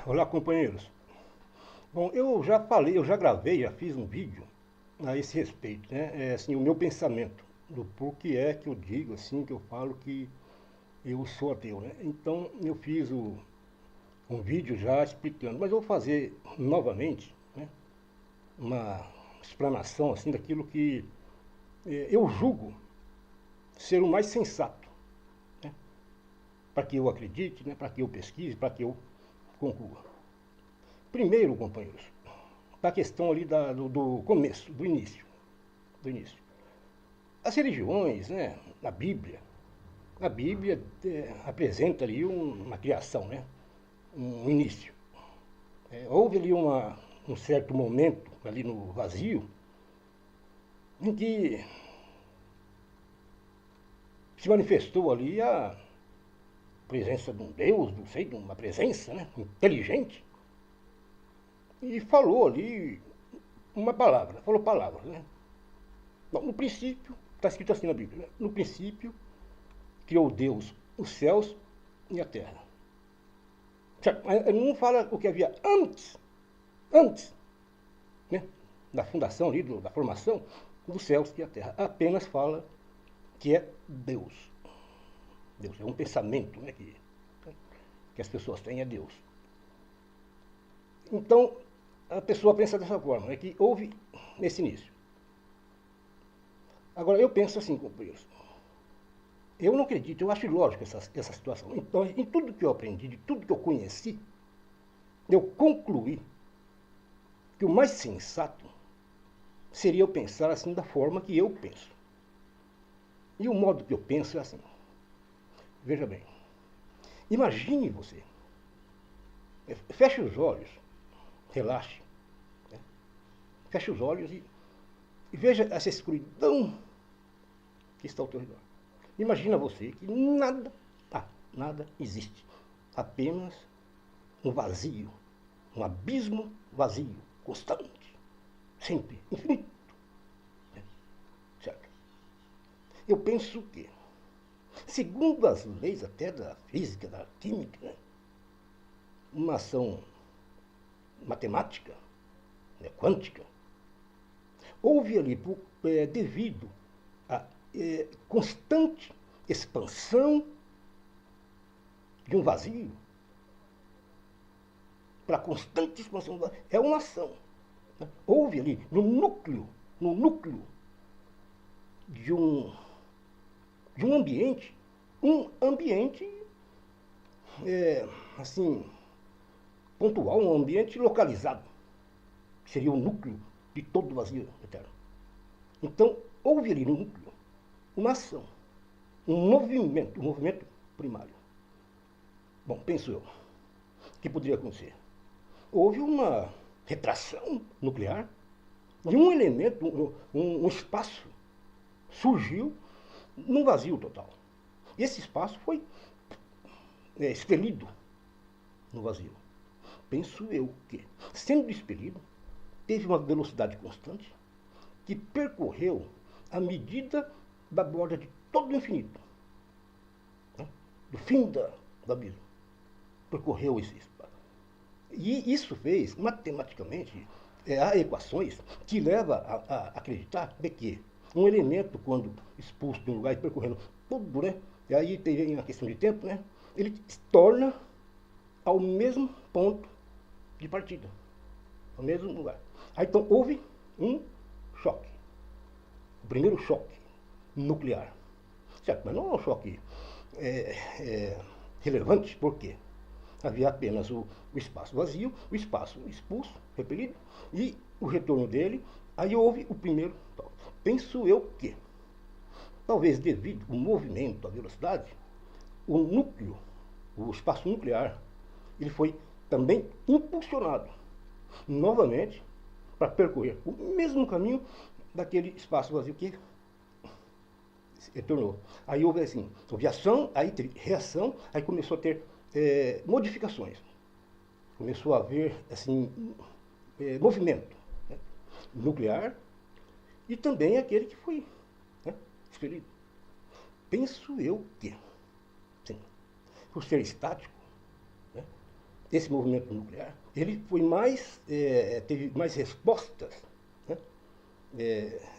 Olá, companheiros. Bom, eu já falei, eu já gravei, já fiz um vídeo a esse respeito, né? É assim, o meu pensamento do porquê é que eu digo assim, que eu falo que eu sou ateu, né? Então, eu fiz um vídeo já explicando, mas eu vou fazer novamente, né? Uma explanação assim daquilo que eu julgo ser o mais sensato, né? Para que eu acredite, né? Para que eu pesquise, para que eu conclua. Primeiro, companheiros, a questão ali do começo, do início. As religiões, né, a Bíblia apresenta ali uma criação, né, um início. Houve ali um certo momento ali no vazio em que se manifestou ali a presença de um Deus, não sei, de uma presença, né, inteligente, e falou ali uma palavra, falou palavras, né. Bom, no princípio, está escrito assim na Bíblia, né? No princípio criou Deus os céus e a terra. Certo? Mas ele não fala o que havia antes, né? Da fundação ali, da formação dos céus e a terra. Apenas fala que é Deus. Deus é um pensamento, né, que as pessoas têm, é Deus. Então, a pessoa pensa dessa forma, é que houve nesse início. Agora, eu penso assim, companheiros, eu não acredito, eu acho ilógico essa situação. Então, em tudo que eu aprendi, de tudo que eu conheci, eu concluí que o mais sensato seria eu pensar assim da forma que eu penso. E o modo que eu penso é assim. Veja bem, imagine você, feche os olhos, relaxe, né? Feche os olhos e veja essa escuridão que está ao teu redor. Imagina você que nada existe. Apenas um vazio, um abismo vazio, constante, sempre, infinito. Né? Certo? Eu penso que, segundo as leis até da física, da química, né? Uma ação matemática, né? Quântica, houve ali, devido à constante expansão de um vazio, para a constante expansão do vazio, é uma ação. Né? Houve ali, no núcleo de um ambiente, assim, pontual, um ambiente localizado, que seria o núcleo de todo o vazio eterno. Então, houve ali no núcleo uma ação, um movimento primário. Bom, penso eu, que poderia acontecer? Houve uma retração nuclear de um elemento, um espaço surgiu num vazio total. E esse espaço foi expelido no vazio. Penso eu que, sendo expelido, teve uma velocidade constante que percorreu a medida da borda de todo o infinito, né? Do fim do abismo. Percorreu esse espaço. E isso fez, matematicamente, há equações que levam a acreditar de que um elemento, quando expulso de um lugar e percorrendo tudo, né? E aí tem uma questão de tempo, né? Ele se torna ao mesmo ponto de partida, ao mesmo lugar. Aí então houve um choque. O primeiro choque nuclear. Certo, mas não é um choque relevante, por quê? Havia apenas o espaço vazio, o espaço expulso, repelido, e o retorno dele. Aí houve o primeiro toque. Penso eu que, talvez devido ao movimento, à velocidade, o núcleo, o espaço nuclear, ele foi também impulsionado novamente para percorrer o mesmo caminho daquele espaço vazio que retornou. Aí houve assim, houve ação, aí teve reação, aí começou a ter modificações. Começou a haver assim, movimento, né? Nuclear e também aquele que foi, né, expelido. Penso eu que, sim, por ser estático, né, esse movimento nuclear, ele foi mais, teve mais respostas, né,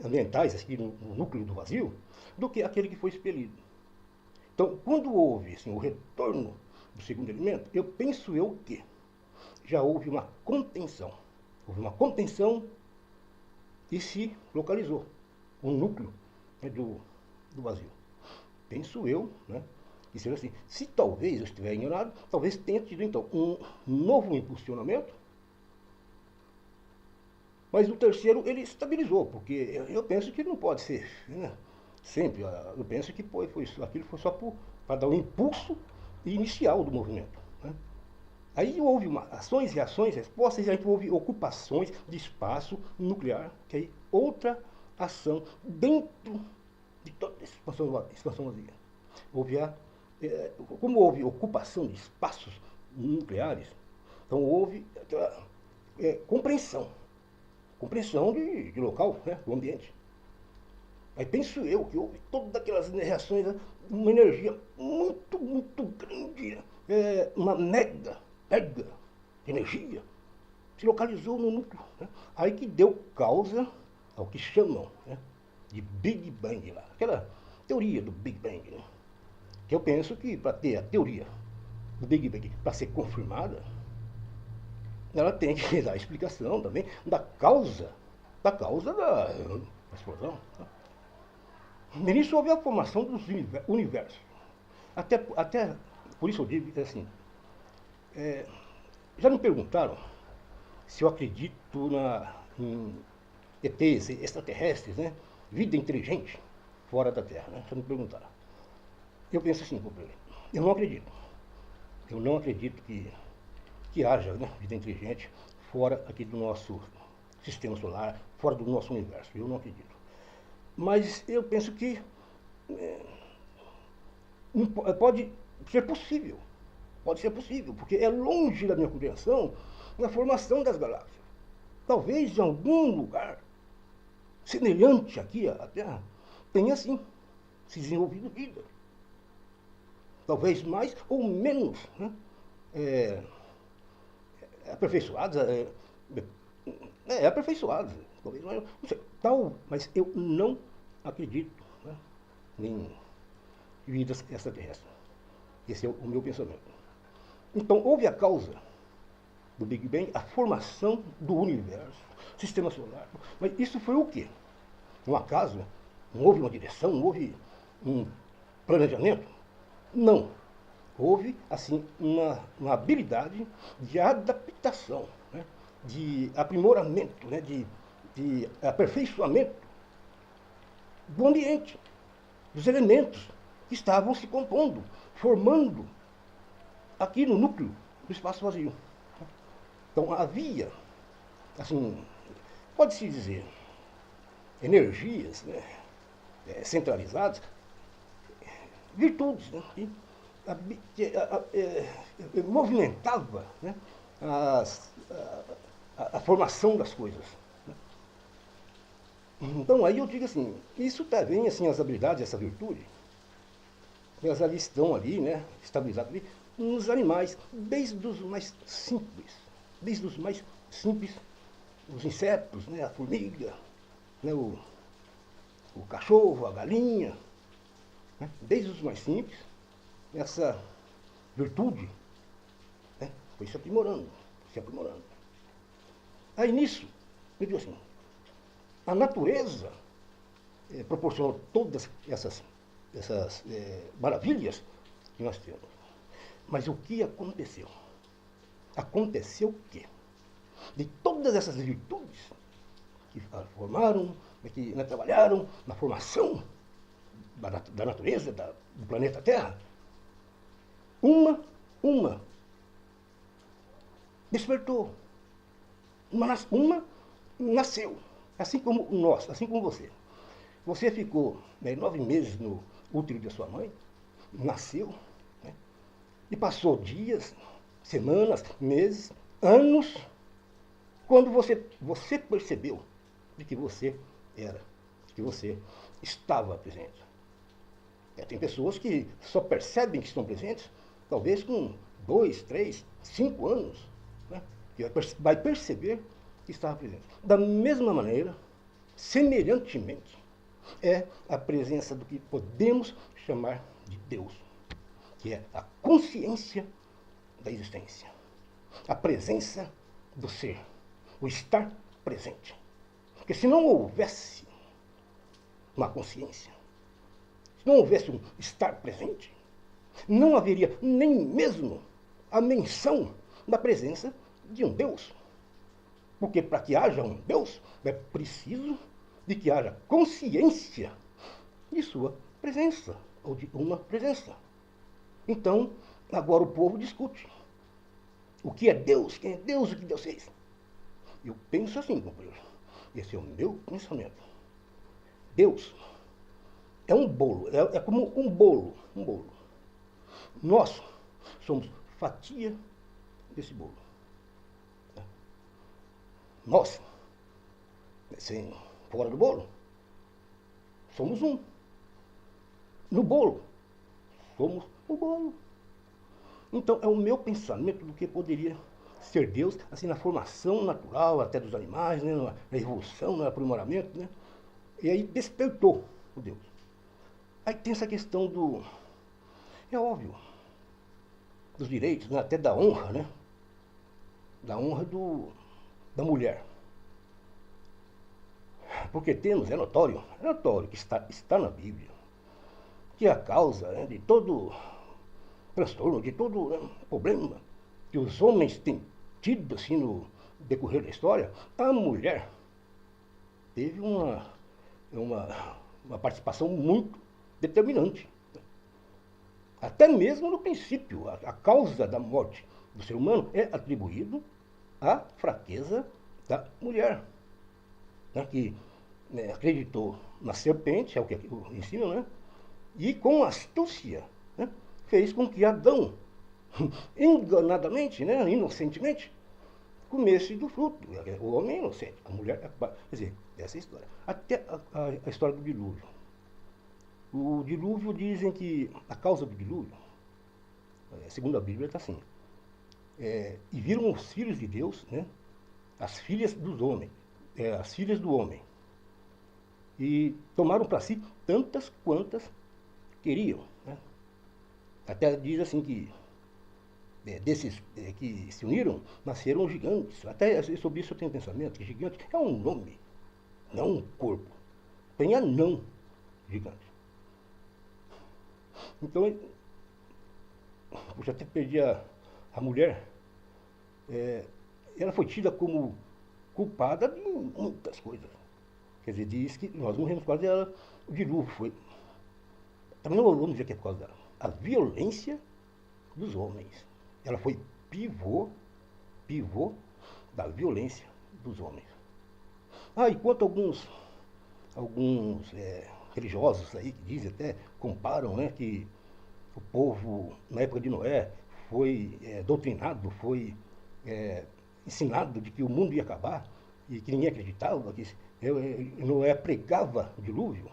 ambientais aqui no núcleo do vazio, do que aquele que foi expelido. Então, quando houve assim, o retorno do segundo elemento, eu penso que já houve uma contenção. Houve uma contenção e se localizou o núcleo, né, do vazio. Penso eu, né, que seja assim. Se talvez eu estiver enganado, talvez tenha tido então um novo impulsionamento, mas o terceiro ele estabilizou, porque eu penso que não pode ser, né, sempre. Eu penso que aquilo foi só para dar um impulso inicial do movimento, né? Aí houve ações, reações, respostas, e a gente houve ocupações de espaço nuclear, que é outra ação dentro de toda essa expansão vazia. Como houve ocupação de espaços nucleares, então houve aquela compreensão de local, né, do ambiente. Aí penso eu que houve todas aquelas reações, né, uma energia muito, muito grande, uma mega de energia, se localizou no núcleo, né? Aí que deu causa ao que chamam, né, de Big Bang lá. Aquela teoria do Big Bang, né? Que eu penso que para ter a teoria do Big Bang, para ser confirmada, ela tem que dar a explicação também da causa da explosão. No início houve a formação dos universos. Até por isso eu digo assim, já me perguntaram se eu acredito em ETs, extraterrestres, né? Vida inteligente fora da Terra, né? Já me perguntaram. Eu penso assim, eu não acredito. Eu não acredito que haja, né, vida inteligente fora aqui do nosso sistema solar, fora do nosso universo. Eu não acredito. Mas eu penso que pode ser possível. Pode ser possível, porque é longe da minha compreensão na formação das galáxias. Talvez em algum lugar semelhante aqui à Terra tenha sim se desenvolvido vida. Talvez mais ou menos, né, aperfeiçoadas, aperfeiçoadas, talvez mais, não sei, mas eu não acredito, né, em vidas extraterrestres. Esse é o meu pensamento. Então, houve a causa do Big Bang, a formação do universo, sistema solar. Mas isso foi o quê? Um acaso? Não houve uma direção? Não houve um planejamento? Não. Houve, assim, uma habilidade de adaptação, né? De aprimoramento, né? de aperfeiçoamento do ambiente, dos elementos que estavam se compondo, formando aqui no núcleo do espaço vazio. Então havia, assim, pode-se dizer, energias, né, centralizadas, virtudes, né, que movimentava, né, a formação das coisas. Né. Então aí eu digo assim, isso também, assim, as habilidades, essa virtude, elas ali estão ali, né, estabilizadas ali, nos animais, desde os mais simples, os insetos, né, a formiga, né, o cachorro, a galinha, né, desde os mais simples, essa virtude, né, foi se aprimorando, Aí nisso, eu digo assim, a natureza proporcionou todas essas maravilhas que nós temos. Mas o que aconteceu? Aconteceu o quê? De todas essas virtudes que formaram, que trabalharam na formação da natureza, do planeta Terra, uma despertou. Uma nasceu, assim como nós, assim como você. Você ficou 9 meses no útero de sua mãe, nasceu, né, e passou dias, semanas, meses, anos, quando você percebeu de que você era, de que você estava presente. Tem pessoas que só percebem que estão presentes, talvez com 2, 3, 5 anos, né, que vai perceber que estava presente. Da mesma maneira, semelhantemente, é a presença do que podemos chamar de Deus, que é a consciência da existência, a presença do ser, o estar presente. Porque se não houvesse uma consciência, se não houvesse um estar presente, não haveria nem mesmo a menção da presença de um Deus. Porque para que haja um Deus, é preciso de que haja consciência de sua presença, ou de uma presença. Então, agora o povo discute. O que é Deus? Quem é Deus? O que Deus fez? Eu penso assim, companheiro. Esse é o meu pensamento. Deus é um bolo, é como um bolo, um bolo. Nós somos fatia desse bolo. Nós, sem, fora do bolo, somos um. No bolo, somos o bolo. Então, é o meu pensamento do que poderia ser Deus, assim, na formação natural até dos animais, né, na evolução, no aprimoramento, né? E aí despertou o Deus. Aí tem essa questão do, é óbvio, dos direitos, né, até da honra, né? Da honra da mulher. Porque temos, é notório que está na Bíblia, que a causa, né, de todo transtorno, de todo, né, problema que os homens têm tido assim no decorrer da história, a mulher teve uma participação muito determinante. Até mesmo no princípio, a causa da morte do ser humano é atribuído à fraqueza da mulher, né, que, né, acreditou na serpente, é o que ensinam, né? E com astúcia, né, fez com que Adão, enganadamente, né, inocentemente, comesse do fruto. O homem é inocente, a mulher é culpada. Quer dizer, essa é a história. Até a história do dilúvio. O dilúvio, dizem que a causa do dilúvio, segundo a Bíblia, está assim. E viram os filhos de Deus, né, as filhas dos homens, as filhas do homem, e tomaram para si tantas quantas queriam, né? Até diz assim que desses que se uniram, nasceram gigantes. Até sobre isso eu tenho pensamento, que gigante é um nome, não um corpo. Tem anão gigante. Então, eu já até perdi a mulher. Ela foi tida como culpada de muitas coisas. Quer dizer, diz que nós morremos por causa dela, o dilúvio foi. Também não vamos dizer que é por causa dela. A violência dos homens. Ela foi pivô da violência dos homens. E quanto alguns religiosos aí que dizem até, comparam, né, que o povo, na época de Noé, foi doutrinado, foi ensinado de que o mundo ia acabar e que ninguém acreditava, que Noé pregava o dilúvio.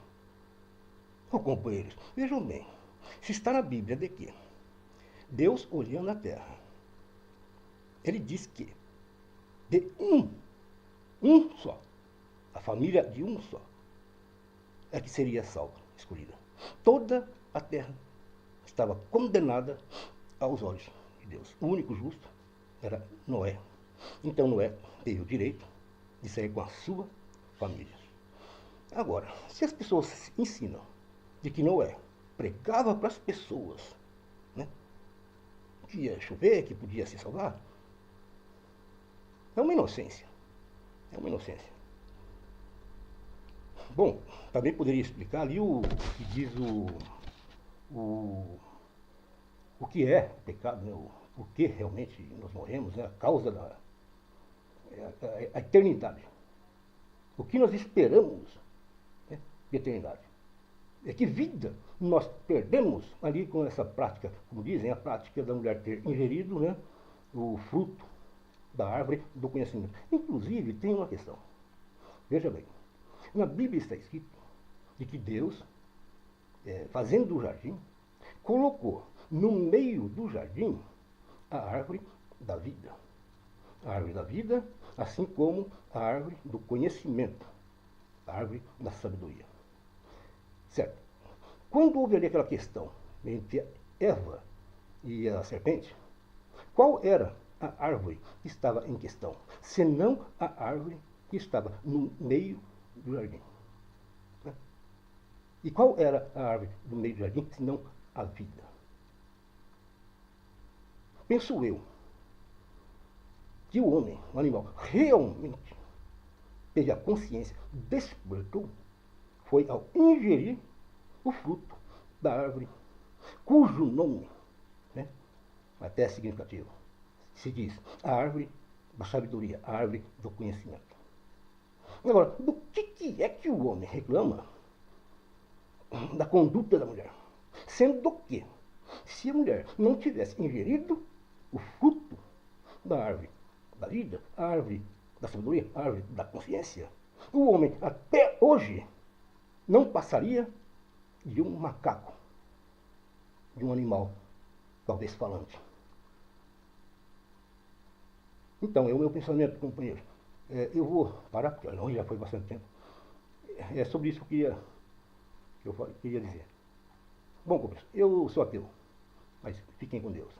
Companheiros, vejam bem, se está na Bíblia de que Deus olhando a terra, ele diz que de um só, a família de um só, é que seria salva, escolhida. Toda a terra estava condenada aos olhos de Deus. O único justo era Noé. Então Noé teve o direito de sair com a sua família. Agora, se as pessoas ensinam de que Noé pregava para as pessoas, né, que ia chover, que podia se salvar, é uma inocência. É uma inocência. Bom, também poderia explicar ali o que diz o que é pecado, né? O que realmente nós morremos, né? A causa a eternidade. O que nós esperamos, né, de eternidade. É que vida nós perdemos ali com essa prática, como dizem, a prática da mulher ter ingerido, né, o fruto da árvore do conhecimento. Inclusive, tem uma questão. Veja bem, na Bíblia está escrito de que Deus, fazendo o jardim, colocou no meio do jardim a árvore da vida. A árvore da vida, assim como a árvore do conhecimento, a árvore da sabedoria. Certo? Quando houve ali aquela questão entre Eva e a serpente, qual era a árvore que estava em questão, senão a árvore que estava no meio do jardim? E qual era a árvore do meio do jardim, senão a vida? Penso eu que o homem, o animal, realmente teve a consciência, despertou, foi ao ingerir o fruto da árvore, cujo nome, né, até é significativo, se diz a árvore da sabedoria, a árvore do conhecimento. Agora, do que é que o homem reclama da conduta da mulher? Sendo que, se a mulher não tivesse ingerido o fruto da árvore da vida, a árvore da sabedoria, a árvore da consciência, o homem até hoje não passaria de um macaco, de um animal, talvez falante. Então, é o meu pensamento, companheiro. Eu vou parar, porque já foi bastante tempo. É sobre isso que eu queria dizer. Bom, companheiro, eu sou ateu, mas fiquem com Deus.